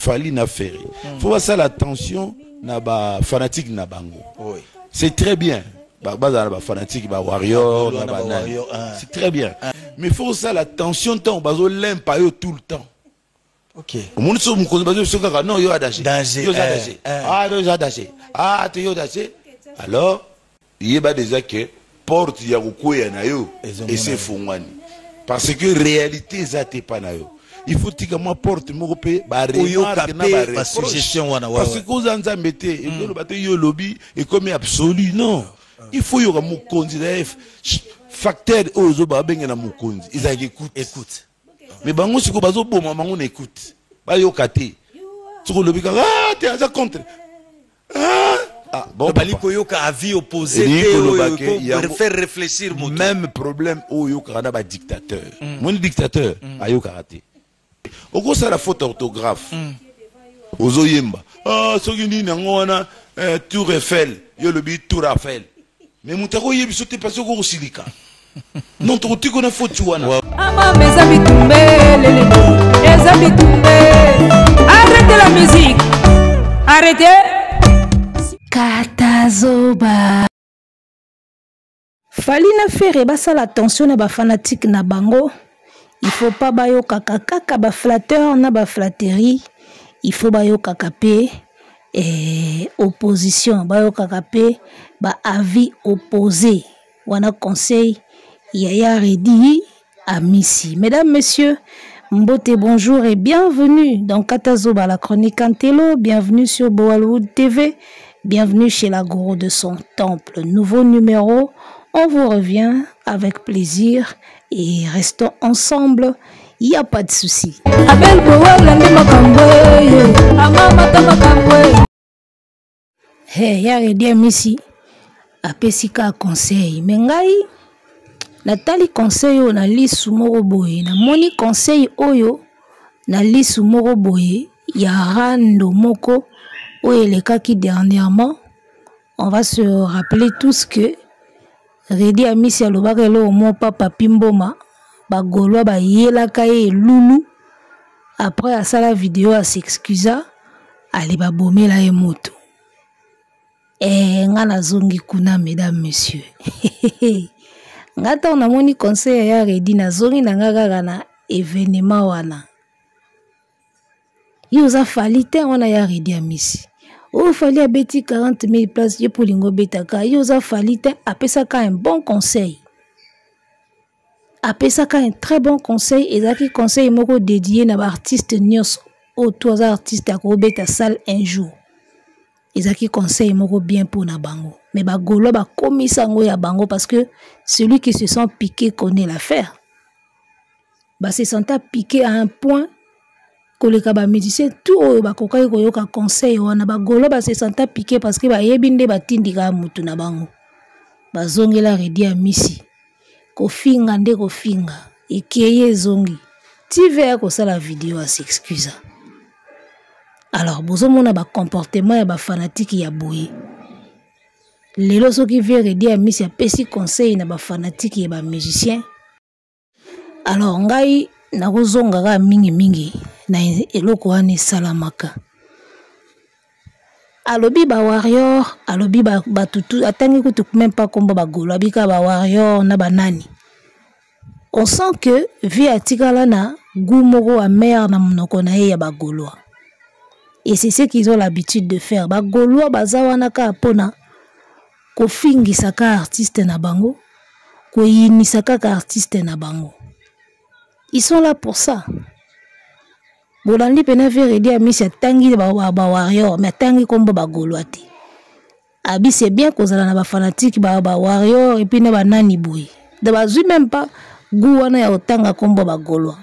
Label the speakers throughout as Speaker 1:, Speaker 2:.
Speaker 1: Fali na Ferry. Faut voir ça l'attention na ba fanatique na bango.
Speaker 2: Oui.
Speaker 1: C'est très bien. Ba fanatique ba warrior na ba c'est très bien. Mais faut ça l'attention tant bazo l'impayo tout le temps.
Speaker 2: OK.
Speaker 1: Au monde so mukozo bazo soka non yo adaché.
Speaker 2: Danger.
Speaker 1: Yo adaché. Ah yo adaché. Ah tu yo adaché. Alors, il y a déjà que porte ya kukoya na yo et c'est fongwani. Parce que réalité ça t'es pas na yo. Il faut que moi porte mon pays ba remarque na ba suggestion wana parce que aux anzambe te et le bateau yo lobby et comme absolu non. Il faut yo mo considérer facteur ozo ba benga na mukonzi. Ils écoute. Mais bango siko bazo boma bango na écoute. Ba yo kate. Siko lobby ka ah tu as contre. Ah, bon,
Speaker 2: Baliko yoka avis opposé pour faire réfléchir mon
Speaker 1: même problème au yoka na ba dictateur. Mon dictateur ayoka raté. Oko ça la faute orthographe. Ozo yemba. Ah soki ni nango wana Tour Eiffel, yo le bi Tour Eiffel. Mais mutako yebi sote parce ko silika. Non to tiko na faute wana.
Speaker 3: Ama mezabi tumbe lele. Mezabi tumbe. Arrêtez la musique. Arrêtez. Katazoba Fali na Ferry basala attention na ba fanatique na bango. Il faut pas bayo kaka ba flatteur na ba flatterie. Il faut bayo kakape opposition bayo kakape ba avis opposé. Wana conseil Yaya Redi Amisi. Mesdames, messieurs, Mbote, bonjour et bienvenue dans Katazoba, la chronique Antelo. Bienvenue sur Bollywood TV. Bienvenue chez la gourou de son temple. Nouveau numéro, on vous revient avec plaisir et restons ensemble. Il n'y a pas de souci. Hey, Yaya Redi Amisi. Apesika conseil. Mengai. Natali conseil o na lisu moko boye na moni conseil oyo na lisu moko boye ya rando moko oyo elekaki dernièrement. On va se rappeler tous que Redi Amisi alobaka elo mo papa Pimboma ba golwa ba yelaka ye lulu après à ça la vidéo a s'excusa ali ba bomela ye moto ngana zongi kuna mesdames messieurs. Ngata on a moni conseil ya Redi na zongi na ngaka na événement wana. Yoza fali te wana ya Redi Amisi. O fali abeti 40 000 places ye pour lingo betaka. Yoza fali te apesaka un bon conseil. Apesaka un très bon conseil et zaki conseil moko dédié na ba artiste nyos o trois artistes ko beta salle un jour. Ezaki conseil moko bien pour na bango. Mais ba golo ba komisa ngo ya bango parce que celui qui se sent piqué connaît l'affaire. Ba se sent piqué à un point que les kaba musiciens tout ba kokai ko yoka conseil wana ba golo ba se sent piqué parce que ba yebinde ba tindika mutu na bango. Ba zongela Redi Amisi. Ko finga nde ko finga ekeye zongi. Tive ko sala vidéo a s'excusa. Alors, bozomona ba comportement ya ba fanatique ya boye. Lelo soki vie Redi Amisi apesi conseil na ba fanatique ya ba musicien. Alors ngai na kozonga ka mingi na eloko wana salamaka. Alobi ba warrior, alobi ba tutu atangi kutu même pas komba ba golo abika ba warrior na banani. On sent que vie atikala na gumoko a mère na monoko na ye ya ba golo. Et c'est ce qu'ils ont l'habitude de faire. Ba golo bazawana ka pona ko fingisa ka artiste na bango, ko yinisa ka artiste na bango. Ils sont là pour ça. Bolandi pena faire Redi Amisi tangi ba warrior, mais tangi kombo ba golo ati. Abi c'est bien kozala na ba fanatique ba warrior et puis na ba nani boy. De bazui même pas guwana ya otanga kombo ba golo.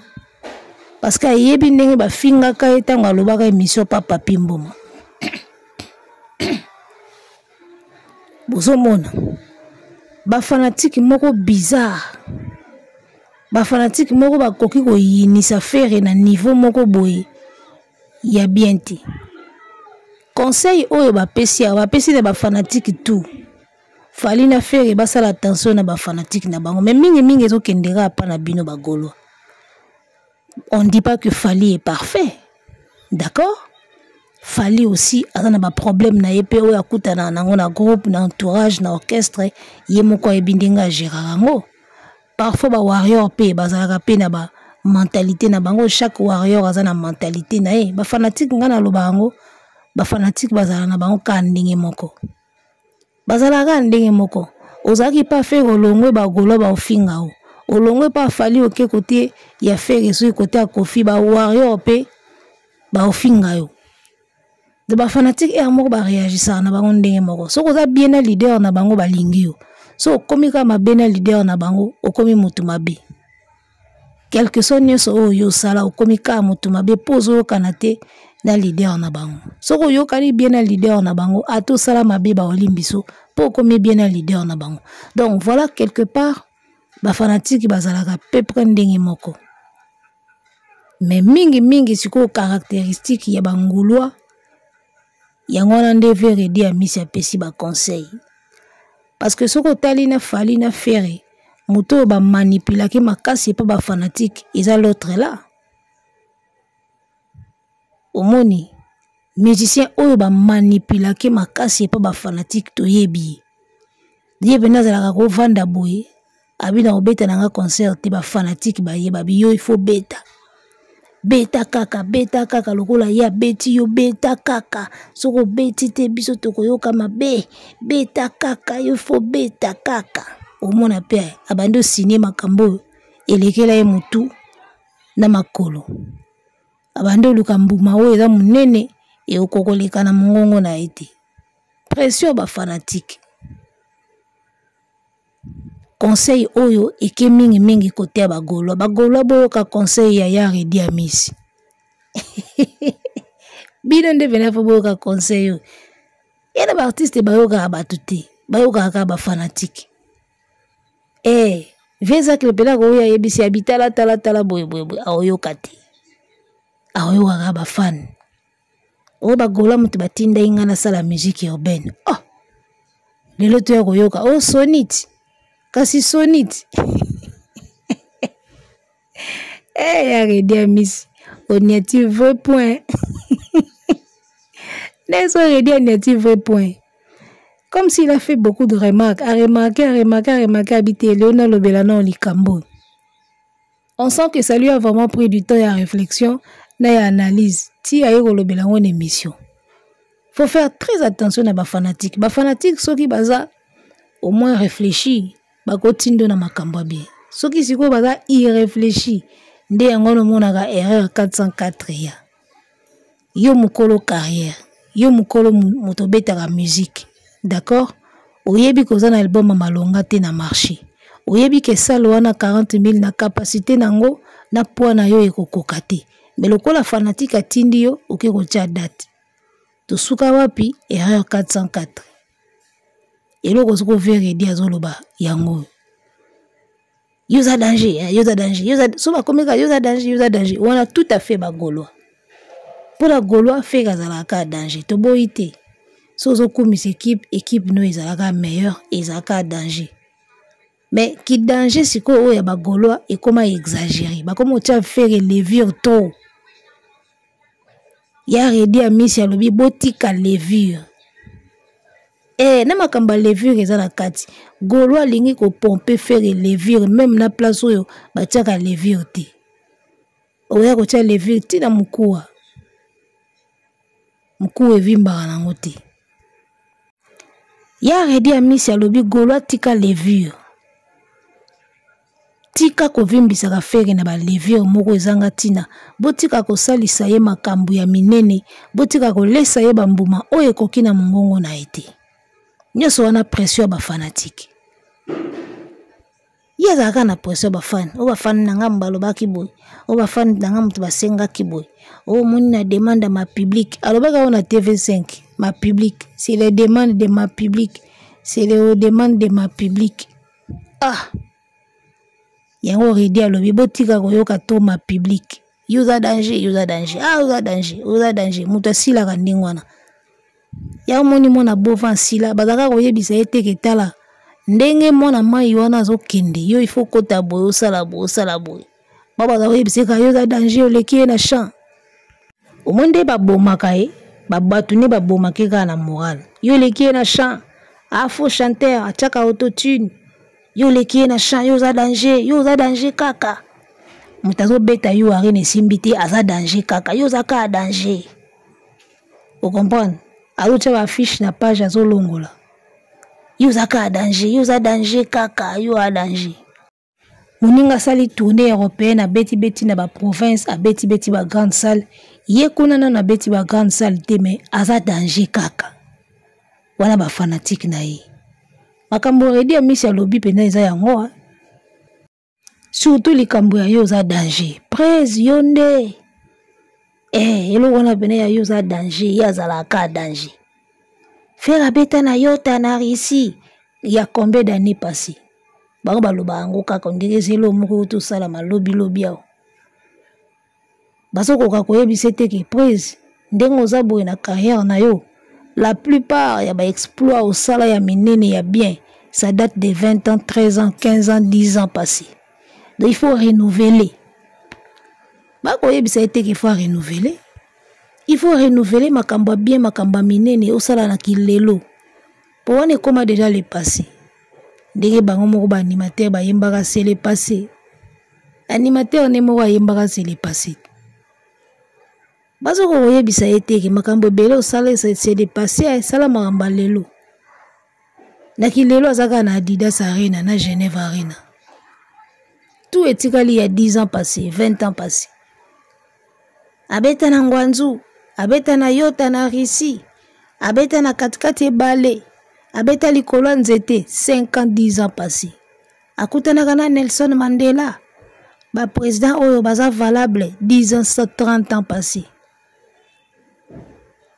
Speaker 3: Parce que yebi ndenge ba finga ka etanga lobaka émission papa Pimboma. Bozomona ba fanatique moko bizarre. Ba fanatique moko ba koki ko yinisa faire na niveau moko boye. Ya bien ti. Conseil oyo ba pesi na ba fanatique tout. Fali na faire ba sala attention na ba fanatique na bango mais mingi ezokendera pa na bino ba golo. On ne dit pas que Fali est parfait. D'accord? Fali aussi azana ba problème na yepe o yakuta na nango na groupe na entourage na orchestre ye moko ebindinga gérant. Parfois ba warrior pe bazalaka pe na ba mentalité na bango, chaque warrior azana mentalité na ye ba fanatique ngana lobango ba fanatique bazala na bango ka ndenge moko bazalaka ndenge moko ozaki pa faire olongwe ba golo ba ofinga o olongwe pa Fali oke côté ya faire so côté a Kofi ba warrior pe ba ofinga yo de ba fanatique et amour ba réagir na bango ndenge moko so koza bien na leader na bango ba lingi yo so komi kama bena leader na bango okomi mutu mabe quelque soit nyonso oyo sala okomi ka mutu mabe pozo kanate na leader na bango so ko yokani bien na leader na bango ato sala mabe ba olimbiso po komi bien na leader na bango. Donc voilà quelque part ba fanatique bazalaka pepre ndenge moko mais mingi siko caractéristique ya bangulwa yango na ndeve redi a misi apesi ba conseil. Parce que ce que tali na Fali na Ferré, muto ba manipula ki makasi pa ba fanatique, ils ont l'autre là. Omoni, musicien oyo ba manipula ki makasi pa ba fanatique to yebi. Die bena zalaka ko vanda boye, abina obeta nanga concert te ba fanatique ba yeba biyo il faut beta. Beta kaka lokola ya beti yo beta kaka soko beti te biso tokoyoka mabe beta kaka yo fo beta kaka omona pe abando signer makambo elekela ye mutu na makolo abando lukambu mawo eza munene e okokoleka na mongongo na ete pression ba fanatique conseil oyo eke mingi kote ya bagolo boyo ka conseil ya Yari Diamisi bino nde vena fo boyo ka conseil yo yana ba artiste bayoka batute bayoka ka ba fanatique veza klepela ko ya yebisi habitala tala boy ayoka te ayoka ka ba fan o bagolo mutu batinda inga na sala musique urbaine lelo to ya koyoka sonit kasi sonit Yari Diamisi on y a-t-il vrai point n'est-ce pas vrai point comme s'il a fait beaucoup de remarques a remarqué habité Léona Lobelano Likambo. On sent que ça lui a vraiment pris du temps et à réflexion et à analyse ti a eu Lobelano en émission. Faut faire très attention à ba fanatique ceux qui baza au moins réfléchir bakotindo na makambo bien soki siko baza irréfléchi nde yango no monaka erreur 404 ya yo mukolo carrière yo mukolo motobeta la musique d'accord oyebi koza na album malonga te na marché oyebi ke salo wana 40,000 na capacité nango na poids na yo ekokoka te mais lokola fanatique atindi yo oke kotia date to suka wapi erreur 404 eloko soko vere dia zoloba yango yoza danger so ba komeka yoza danger on a tout à fait ba goloa pour la goloa fait gazalaka danger to boité so zo komis équipe no ezalaka meilleur ezalaka danger mais qui danger siko o ya ba goloa et comment exagérer ba comme tu faire levure to ya redi a misi alobi botika levure na makamba levure eza na kati golo alingi ko pomper faire levure même na place oyo batiaka levure te oya ko tia levure ti na mukua evimbaka nango te ya redi a misi alobi golo atika levure tika kovimbisaka fere na ba levure moko ezanga tina botika kosalisa ye makambo ya minene botika kolesa ye bambuma oyo ekoki na mongongo na ete nyoso wana pression ba fanatique yezaka na pression ba fan o ba fan nanga mbalo ba kiboy o ba fan nanga mutu basenga kiboy o moni na demande ma public alobaka on a TV5 ma public c'est les demandes de ma public c'est les demandes de ma public yango redi alobi botika koyoka to ma public yoza danger yoza danger mutu asilaka ndenge wana ya moni mona bova sila bazaka koyebisa ete ketala ndenge mona mai wana azokende yo il faut kota boye osala boye baba za koyebisa ka yoza danger oleki na champ omonde babomaka ye Babatuni babomaki kaka na moral. Yo leki na chant. Faux chanteur, atchaka autotune. Yo leki na chant, yo za danger kaka. Mutazo beta yo arine simbiti aza danger kaka. Yo za ka danger. Vous comprenez? Alors tu vas afficher na page azo longola. Yo za ka danger kaka, yo a danger. Moninga sali tournée européenne à beti na ba province, à beti ba grande salle. Ye kuna na beti ba grande salle te mais aza danger kaka. Wana ba fanatique na ye. Makambo redi a misi alobi pena eza yango. Surtout likambo ya yo za danger. Presse yonde. Elo wana pena ya yo za danger, ya zala ka danger. Faire beta na yo na ici. Il y a combien d'années passées? Bango baloba ngo kaka ndenge zelo moko to sala malobi yao. Baso koka koyebisa te ke presse ndenge oza boye na carrière na yo. La plupart ya ba exploit au sala ya minene ya bien, ça date de 20 ans, 13 ans, 15 ans, 10 ans passés. Donc il faut renouveler. Bako yebisa te qu'il faut renouveler. Il faut renouveler makamba bien makamba minene au sala na kilelo. Pour wane koma déjà le passé. Ndenge bango moko ba animateur ba yembaka c'est le passé. Animateur ne moko yembaka c'est le passé. Bazo ko yebisa ete ke makambo bele osala c'est dépassé sala makamba lelo. Na kilelo azaka na Adidas Arena na Genève Arena. Tout etikali il y a 10 ans passés, 20 ans passés. Abeta na Ngwanzu, abeta na Yota na Risi, abeta na katikati Bale, abeta likolo nzete 5 ans 10 ans passés. Akutanaka na Nelson Mandela, ba président oyo baza valable 10 ans 30 ans passés.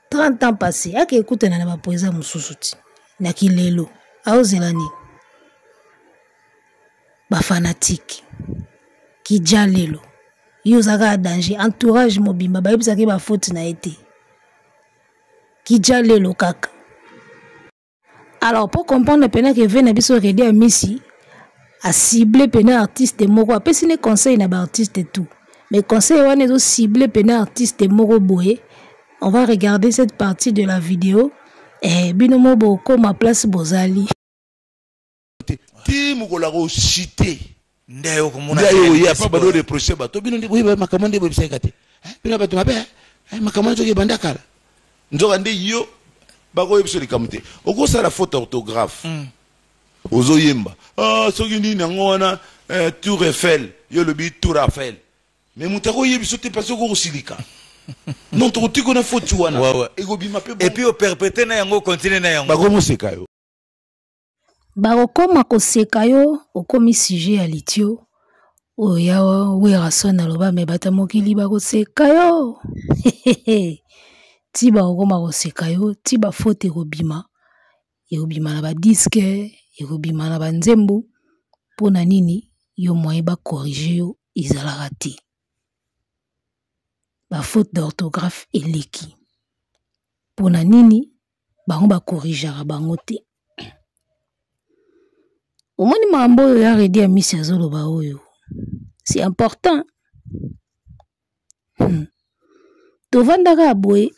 Speaker 3: 30 ans passés, ake ekutana na ba président mususu ti na kilelo aozelani ba fanatique ki jalelo yo zaka danger entourage mobimba ba yebisaki ba faute na été ki jalelo kaka. Alors pour comprendre pena que vena biso redi a misi a ciblé pena artiste moko apesi ne conseil na ba artiste tout mais conseil wana zo ciblé pena artiste moko boye. On va regarder cette partie de la vidéo et binomo boko ma place bozali
Speaker 1: ti mukola ko cité
Speaker 2: ndayo komona
Speaker 1: ndayo ya pa bado reprocher bato bino ndi boyeba makamande boyebisa kate bino bato mabe makamande zo bandakala nzoka ndi yo bako yebisa likamute okosa la faute orthographe ozo yemba soki ndi nango wana Tour Eiffel yo le bi Tour Eiffel mais mutako yebisa te parce ko silika non to tiko na faute wana ego bima pe
Speaker 2: et puis au perpéter na yango continuer na yango
Speaker 1: bako moseka yo
Speaker 3: bakokoma koseka yo okomi sujet ya litio oya werason aloba me bata mokili bakoseka yo ti bakokoma koseka yo ti bafaute ekobima na badiske ekobima na banzembo mpona nini yo moyen bakorrige yo ezalaka te bafaute d'orthographe eleki mpona nini bango bakorrigeaka bango te. Omoni mambo oyo ya redi ya misi azoloba oyo c'est important. Tovandaka boye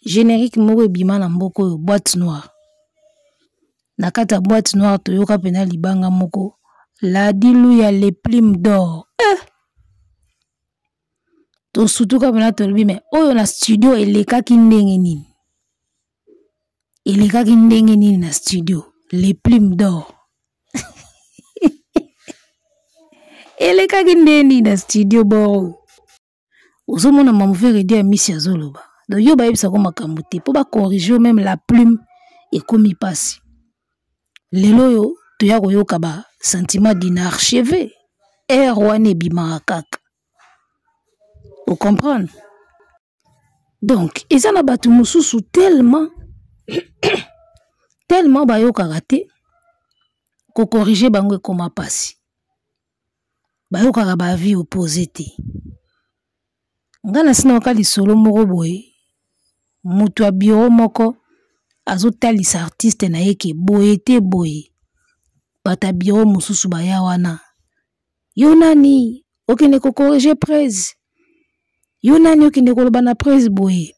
Speaker 3: générique moko ebima na mboka oyo boîte noire. Na kati ya boîte noire toyoka pena libanga moko la dilu ya les plumes d'or. Tosutuka pena tolobi mais oyo na studio elekaki ndenge nini? Elekaki ndenge nini na studio les plumes d'or? Elekaki ndeni na studio boro ozomona mamuvere dia misi azoloba donc yo bayebisa ko makambo te po ba corriger même la plume ekomi pasi lelo yo toya koyoka ba sentiment d'inarchivé wana ebimaka kaka vous comprenez donc eza na bato mosusu tellement bayokaka te ko corriger bango ekoma pasi bayokaka ba vie opposé te ngana sina okali solo moko boye mutu ya bureau moko azotalisa artiste na yeke boye te boye bata bureau mosusu baya wana yo nani okende ko corriger presse yo nani okende koloba na presse boye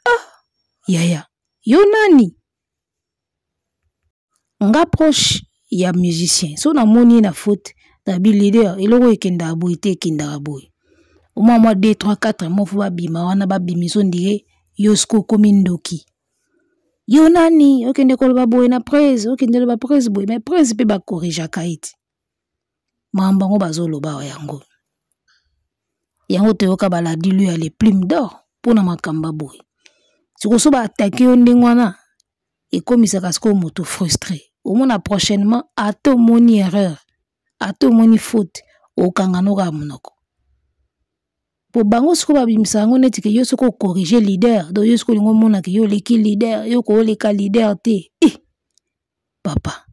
Speaker 3: yaya Yo nani? Nga proche ya musicien. So na moni na faute. Na bi leader. Iloko ekenda aboy te ekenda aboy. Au moins 2, 3, 4 mois faut babima. Wana babimi so ndire. Yo sko komi ndoki. Yo nani? Okende koloba boy na presse. Okende loba presse boy. Mais presse pe ba corrige kaiti. Mambango bazoloba wa yango. Yango teyoka baladi lui a les plumes d'or. Pona makamba boy. Si ba attaquer yo ndengwana. Et comme il s'est moto frustré. Au moins prochainement, à tout mon erreur, à tout mon faute, au kanganoga monoko. Pour bango ce que babimisa ngo neti ke yo soko corriger leader, do yo soko ngo mona ke yo leki leader, yo ko leka leader te. Papa.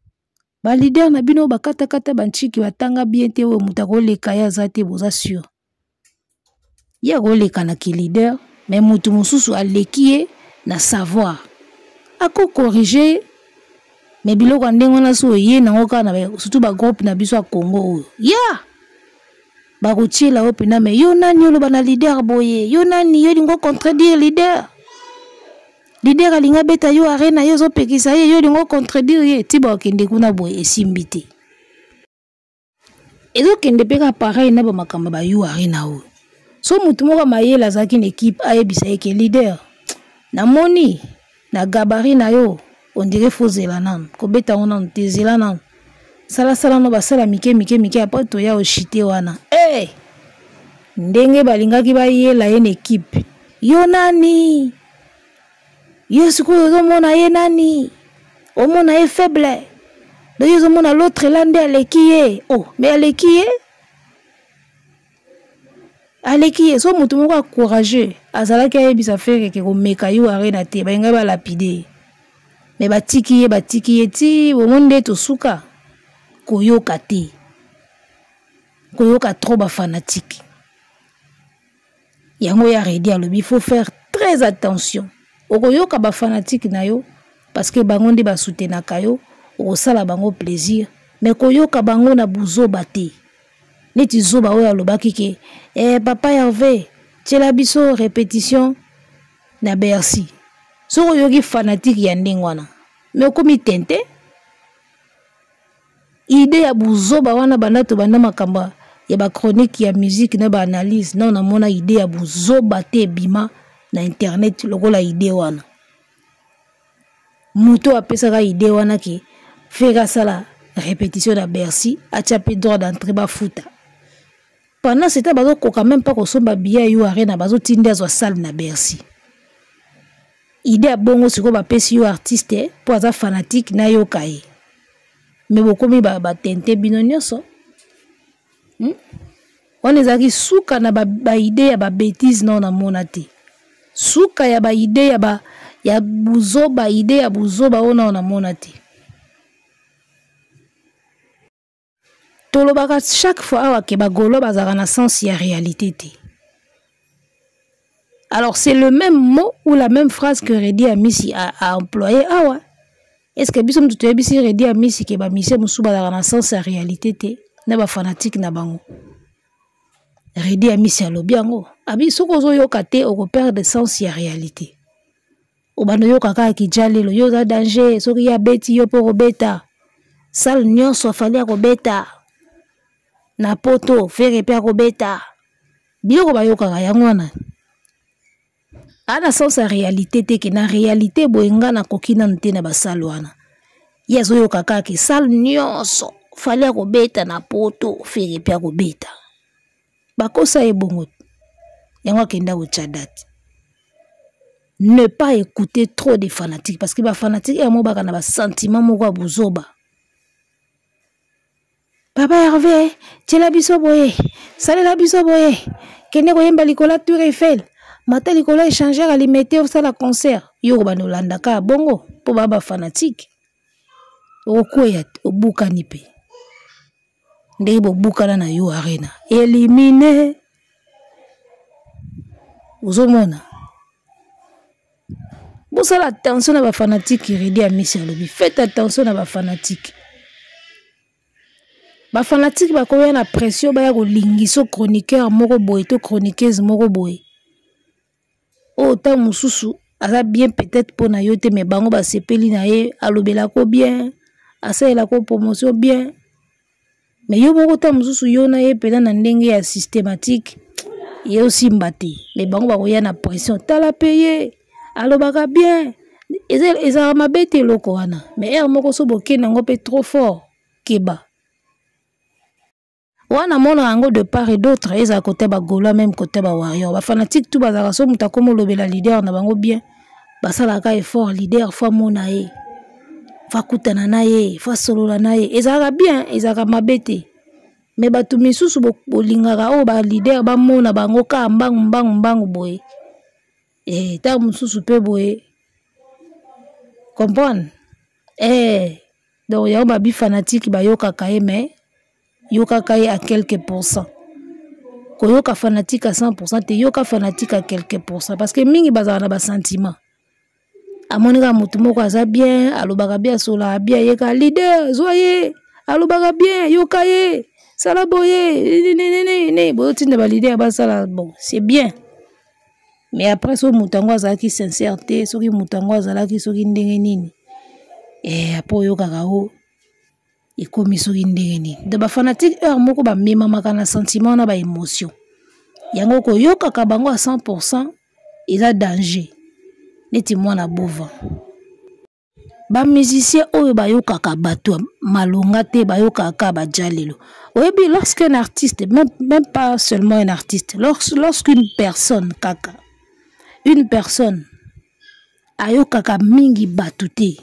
Speaker 3: Ba leader na bino bakata kata banchiki batanga bien te we mutako leka ya zate boza sûr. Ya ko leka na ki leader, mais mutu mususu aleki na savoir. Ako corriger mais biloko ndengo na so ye na ngoka na surtout ba groupe na biso a Congo ya ba kotiela opena mais yo nani yo loba na leader boye yo nani yo lingo contredire leader alinga beta yo arena yo zo pekisa ye yo lingo contredire ye tiba okende kuna boye esimbite ezo kende peka pareil na ba makamba ba yo arena o so mutu moko mayela zaki une équipe ayebisa eke leader na moni na gabarit na yo on dirait fozela nan ko beta on en tezela nan sala no basala mike après to ya o chité wana ndenge balingaki ba yela une équipe yo nani yo siko yo mona ye nani o mona ye faible do yo mona l'autre lande alekiye mais alekiye so mutu moko courageux azalaki ayebisa fere ke ko meka yo arena te bainga ba lapide. Mais batiki ti omonde to suka koyoka te koyoka trop ba fanatique yango ya redi alobi faut faire très attention okoyoka ba fanatique na yo parce que bango nde ba soutenaka yo okosala bango plaisir mais koyoka bango na buzoba te neti zoba oyo alobaki ke papa Hervé tiela biso répétition na Bercy. So yogi fanatique ya ndengwana mais komi tente idée ya buzoba wana banato banda makamba ya ba chronique ya musique na ba analyse na mona idée ya buzoba te bima na internet lokola idée wana muto apesaka idée wana ki fera sala répétition na Bercy acha pe droit d'entrée ba futa pendant ce temps bazo ko quand même pas ko somba biya yo arena bazo tinde zo salle na Bercy. Idée à bongo siko ba pesi yo artiste pour za fanatique na yo kai mais bokomi ba tente bino nyonso on ezaki suka na ba idée ya ba bêtise non na monate suka ya ba idée ya buzoba idée ya buzoba ona na monate tolobaka chaque fois awa ke ba golo bazaka na sens ya réalité te. Alors c'est le même mot ou la même phrase que Redi Amisi a employé. Ah ouais. Est-ce que bisom tu ebisi Redi Amisi ke ba mise musuba dans la sens la réalité te na ba fanatique na bango. Redi Amisi a lobiango. Abi soko zo yoka te o ko perdre sens la réalité. O bano yoka ka ki jale lo yo za danger soki ya beti yo po beta. Sal nyonso fali ko beta. Na poto fere pe ko beta. Bio ko ba yoka ga yango na. Ana sens la réalité te ke na réalité boenga na kokina nte na basalo wana yezo yo kaka ke sal nyonso fallait ko beta na poto fere pia ko beta bakosa ebongo yango kenda o chadati ne pas écouter trop des fanatiques parce que ba fanatique ya mo baka na ba sentiment moko buzoba papa Hervé tela biso boye salela biso boye kende ko yemba likola Tour Eiffel Mata likolo échangeur alimete au sala concert yo bano landaka bongo po baba fanatique okoya obuka nipe ndei bo bukana na yo arena éliminer uzomona bosala attention na ba fanatique Redi Amisi alobi faites attention na ba fanatique bakoya na pression baya ko lingiso chroniqueur moko boye to chroniqueuse moko boye. Oh, ta mususu aza bien peut-être pour na yo te mais bango ba sepeli na ye alobela ko bien asaela ko promotion bien mais yo moko ta mususu yo na ye pena na ndenge ya systématique ye aussi mbate mais bango ba koya na pression tala payer alobaka bien eza mabete loko wana mais moko so boke nango pe trop fort keba wana mona yango de part et d'autre eza côté ba Gaulois même côté ba warrior ba fanatique tout bazaka so muta komo lobela leader na bango bien basalaka effort leader fa mona ye fa kutana na ye fa solola na ye ezaka bien ezaka mabete mais batu misusu bolingaka o ba leader ba mona bango ka mbangu boye ta mususu pe boye comprendre donc yao ba bi fanatique ba yoka kaye mais yoka kaye à quelques pourcents ko yoka fanatique à 100% te yoka fanatique à quelques pourcents parce que mingi bazana na ba sentiment amonika mutu moko aza bien alobaka bien sola bien yeka leader zoye alobaka bien yoka ye sala boye ne botinda ba leader ba sala bon c'est bien mais après so mutango azalaki sincérité soki mutango azalaki soki ndenge nini apo yoka kao ikomi soki ndenge nini de ba fanatique heure moko ba mema makana sentiment na ba émotion yango ko yoka ka bango à 100% eza danger neti mwana bova ba musicien oyo ba yoka ka bato malonga te ba yoka ka ba jalelo oyebi lorsqu'un artiste même pas seulement un artiste lorsqu'une personne kaka une personne ayoka ka mingi batu te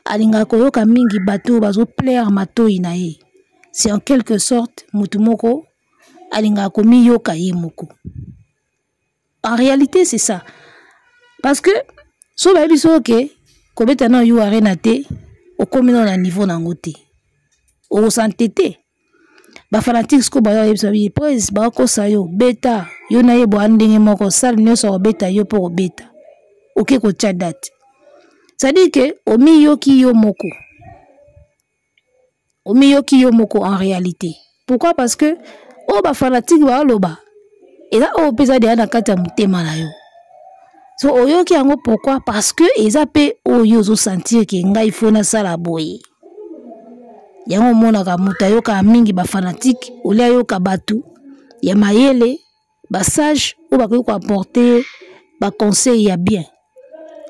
Speaker 3: alinga ko yoka mingi batu bazo plaire matoi na ye c'est en quelque sorte mutu moko alinga ko mi yoka ye moko en réalité c'est ça parce que so ba biso ke ko beta na yo arena te o komi na niveau nango te o santete ba fanatique ko ba yo bi praise ba ko sa yo beta yo na ye bo andenge moko sal nyoso beta yo pour beta oké ko tia date ça dit que omi yoki yo moko en réalité pourquoi parce que o ba fanatique ba loba et là o pesa de na kata mutema na yo so oyoki yango pourquoi parce que eza pe oyo zo sentir que ngai fona sala boye yango mona ka mutayoka mingi ba fanatique olia yoka batu ya mayele ba sage ou ba ko apporter ba conseil ya bien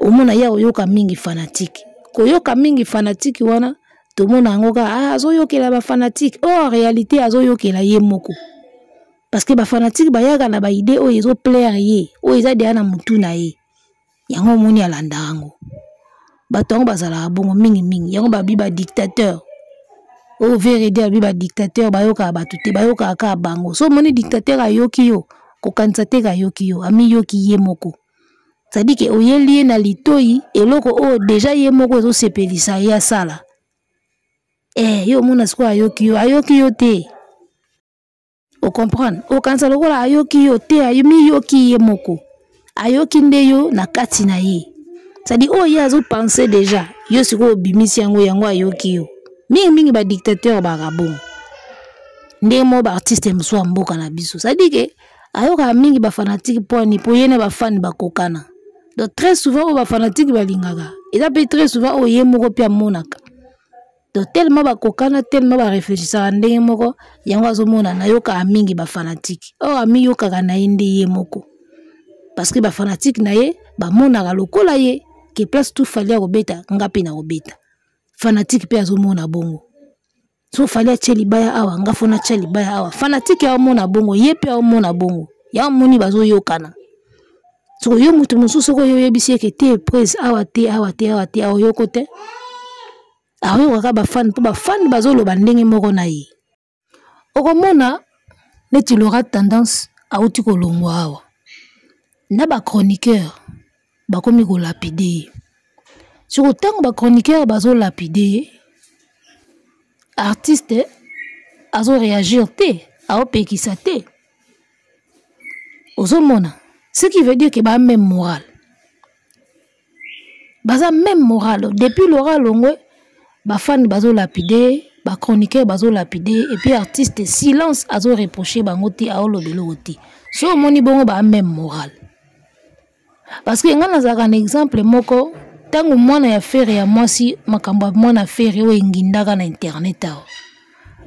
Speaker 3: omona ya oyoka mingi fanatique koyoka mingi fanatique wana to mona ngo ka azoyokela ba fanatique en réalité azoyokela ye moko parce que ba fanatique ba yaka na ba idée o ezo plaire ye o eza de na mutu na ye yango moni alanda yango batongo bazala bongo mingi yango ba biba dictateur o vérité biba dictateur bayoka batu te bayoka ka bango so moni dictateur ayoki yo ko kanisa te ka yoki yo ami yoki ye moko ça dit que oyeli na litoi eloko o déjà ye moko ezo sepelisa ya sala yo mona siko ayoki yo te o comprendre o kanisa lokola ayoki yo te ayumi yoki ye moko ayoki nde yo na kati na ye ça dit o ya zo penser déjà yo siko bimisi yango ayoki yo mingi ba dictateur ba rabon nde mo ba artiste mso mboka na biso ça dit que ayoka mingi ba fanatique po yene ba fan ba kokana donc très souvent o ba fanatique ba lingaka et ça peut très souvent o ye moko pia monaka donc tellement ba kokana tellement ba réfléchissaka ndenge moko yango azomona na yoka mingi ba fanatique o ami yoka na inde ye moko parce que ba fanatique na ye ba monaka lokola ye ke place tout fallait robeta ngapi na robeta fanatique pe azomona bongo so fallait cheli baya awa ngafona cheli baya awa fanatique ya mona bongo ye pe mona bongo ya moni bazo yokana so yo mutu mususu ko yo yebisi ke te praise awa te awa yoko te awo waka ba fan po ba fan bazolo bandenge moko na ye okomona neti lora tendance auti ko longwa awa na ba chroniqueur bakomi ko lapider sur autant ba chroniqueur bazo lapider artiste azo réagir te ao pekisa te ozomona ce qui veut dire que ba même moral baza même moral depuis l'oral longwe ba fan bazo lapider ba chroniqueur bazo lapider et puis artiste silence azo reprocher bango te ao lobelo te so moni bongo ba même moral parce que nga nazaka un exemple moko tango mwana ya fere ya mwasi makamba mwana fere o ngindaka na internet awa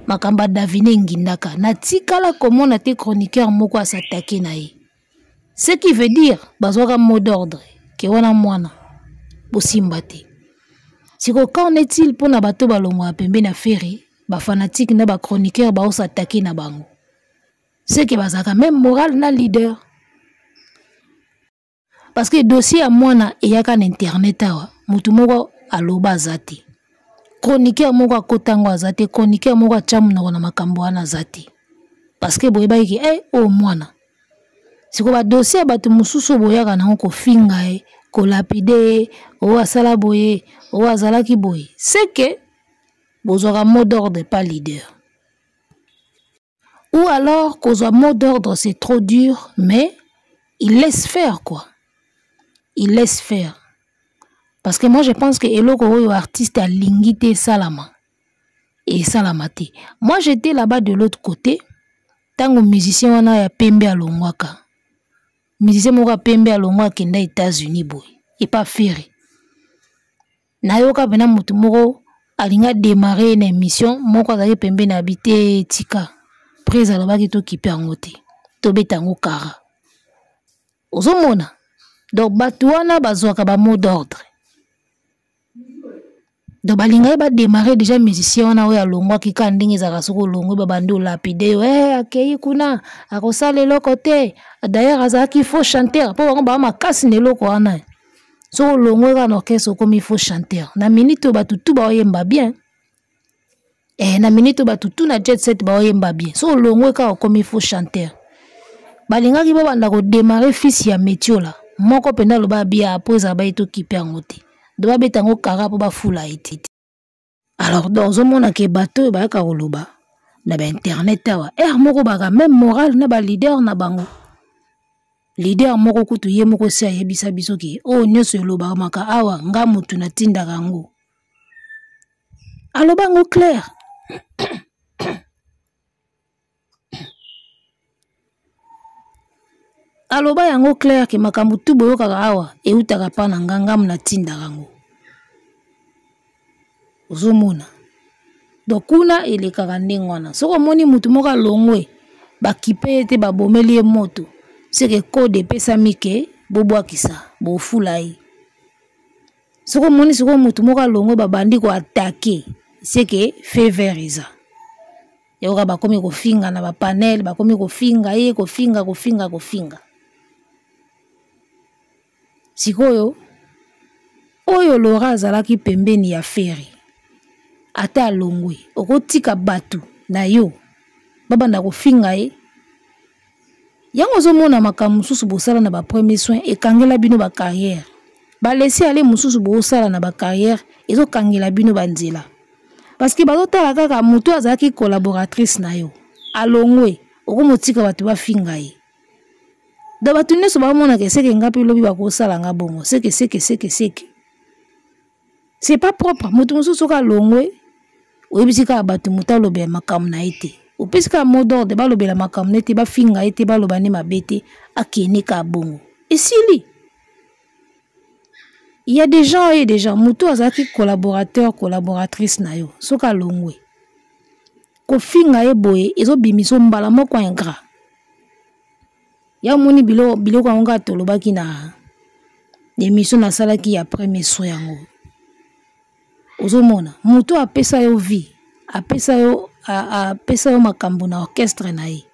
Speaker 3: makamba davine ngindaka na tikala komona te chroniqueur moko asatake na ye ce qui veut dire bazwaka mot d'ordre ke wana mwana bosimba te siko qu'en est-il pona bato balongwa pembe na fere ba fanatique na ba chroniqueur ba osatake na bango c'est que bazaka même moral na leader. Parce que dossier à mwana eyaka na internet awa mutu moko aloba azate chroniqueur moko akotango azate chroniqueur moko achamu na makambo wana azate parce que boyeba ki o mwana siko ba dossier bato mususu boyaka na ko finga ko lapide o asala boye o azalaki boye c'est que bozwaka mot d'ordre pas leader. Ou alors qu'au mot d'ordre c'est trop dur mais il laisse faire quoi. Il laisse faire. Parce que moi je pense que eloko oyo artiste a lingité salama. Et salamate. Moi j'étais là-bas de l'autre côté. Tango musicien wana ya pembe alongwaka. Musicien moko pembe alongwaka kenda États-Unis boy. Et pas ferré. Nayoka bena mutu moko alinga démarrer une émission moko azali pembe na habité tika. Prez alobaki to kipe yango te. To betango kara. Ozomona. Donc batouana bazwaka ba mot d'ordre. Donc balinga ba démarrer déjà musicien wana oya longwa ki kandingi za kasoko longwe ba bando lapide akei kuna akosala loko te d'ailleurs azaki faux chanteur po ba makasi ne loko wana so longwe ka na orchestre comme il faut chanteur na minute ba tutu ba oyemba bien na minute ba tutu na jet set ba oyemba bien so longwe ka comme il faut chanteur balinga ki ba banda ko démarrer fils ya métier là moko penda loba bia après ba eto kipe ngote doba betango kara po ba fula etiti. Alors dans un monde ke bateau ba ka loba na ba internet awa moko ba même moral na ba leader na bango leader moko kutu ye moko se ayebisa biso ki nyoso loba maka awa nga mutu na tinda kango aloba ngo clair. Aloba yango clair ke makambu tu boyoka awa eutaka pa na nganga mna tinda kango ozomona donc kuna elekaka ndenge wana soko moni mutu moko longwe bakipe ete babomeli moto c'est que code epesami ke bobwakisa bofula ye soko moni soko mutu moko longwe babandi ko attaquer c'est que fait vert eza yoka bakomi kofinga na ba panel bakomi kofinga ye kofinga sikoyo oyo Laura azalaki pembeni ya feri ata longwe okotika batu na yo babanda kofinga ye yango zomona makambo mususu bosala na ba premier soin ekangela bino ba carrière ba laisser aller mususu bosala na ba carrière ezokangela bino banzela parce que bazotala kaka mutu azalaki collaboratrice na yo alongwe okomotika batu bafinga ye da batu nyonso bamona ke seke ngapi lobi bakosala nga bongo seke c'est pas propre mutu mususu ka longwe oyebisika batu mutalobe makamu na ete opesika mot d'ordre balobela makamu na ete bafinga ete baloba ne mabete akene ka bongo esili. Il y a des gens et des gens mutu azaki collaborateur collaboratrice na yo soka longwe ko finga e boye ezo bimiso mbala moko ingrat ya moni biloko anga tolobaki na émission na salaki ya premier soin yango ozomona mutu apesa yo vie apesa yo makambo na orchestre na ye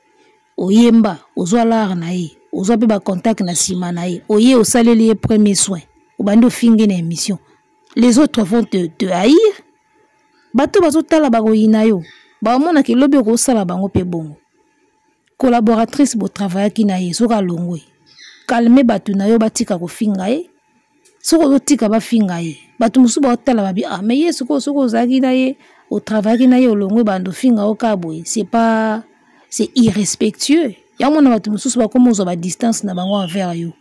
Speaker 3: oyemba ozwa l'art na ye ozwa pe ba contact na sima na ye oye osaleli ye premier soin obando finge na émission les autres vont te haïr bato bazotala bakoyina yo bamona ke lobi okosala bango pe bongo collaboratrice bo travailler ki na ye soka longwe calmer batu na yo batika kofinga ye soko zotika bafinga ye batu musu baotala babi mais ye soko zaki na ye au travail na ye olongwe bando finga okaboye c'est irrespectueux ya mona batu musu bakomo zo ba distance na bango envers yo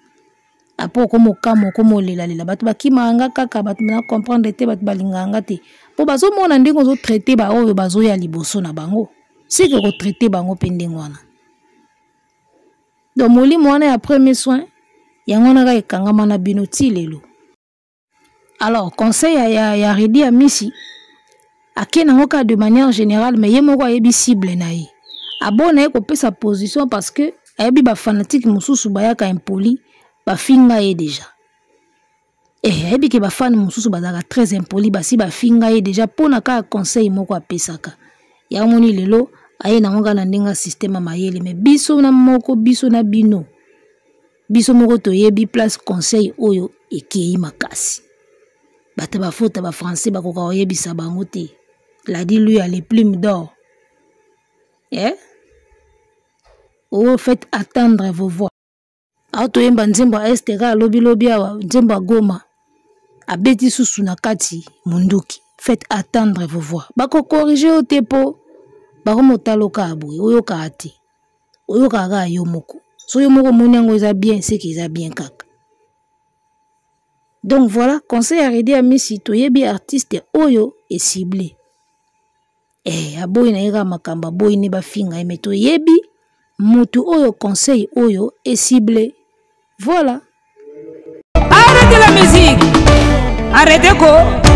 Speaker 3: apo komo kamo komo lela batu bakimanga kaka batu na comprendre te batu balinganga te po bazo mona ndingo zo traiter ba oyo bazo ya liboso na bango c'est que ko traiter bango pendengwana donc molimo wana ya premier soin yango naka ekangama na bino ti lelo. Alors conseil ya Redi Amisi ake nango ka de manière générale mais ye moko ayebi cible na ye abona ye kopesa position parce que ayebi ba fanatique mususu bayaka impoli ba finga ye déjà ayebi ke ba fan mususu bazaka très impoli basi ba finga ye déjà pona ka conseil moko apesaka ya moni lelo aye nango ka na ndenga système mayele mais biso na moko biso na bino biso moko toyebi place conseil oyo ekei makasi bata ba faute ba français bakoka oyebisa bango te. Il a dit lui a les plumes d'or. Oh, faites attendre vos voix. Auto yemba nzemba estera lobi awa nzemba goma. Abeti susu na kati munduki. Faites attendre vos voix. Bako corriger au tepo. Bako motaloka abwe. Oyoka ate. Oyoka ga yomoko. So yomoko monyango eza bien, c'est qu'ils a bien kaka. Donc voilà, conseil à Redi Amisi toyebi artiste oyo est ciblé. Aboyi na yeka makamba boyi ne ba finga emeto yebi mutu oyo conseil oyo est ciblé. Voilà.
Speaker 4: Arrêtez la musique. Arrêtez quoi?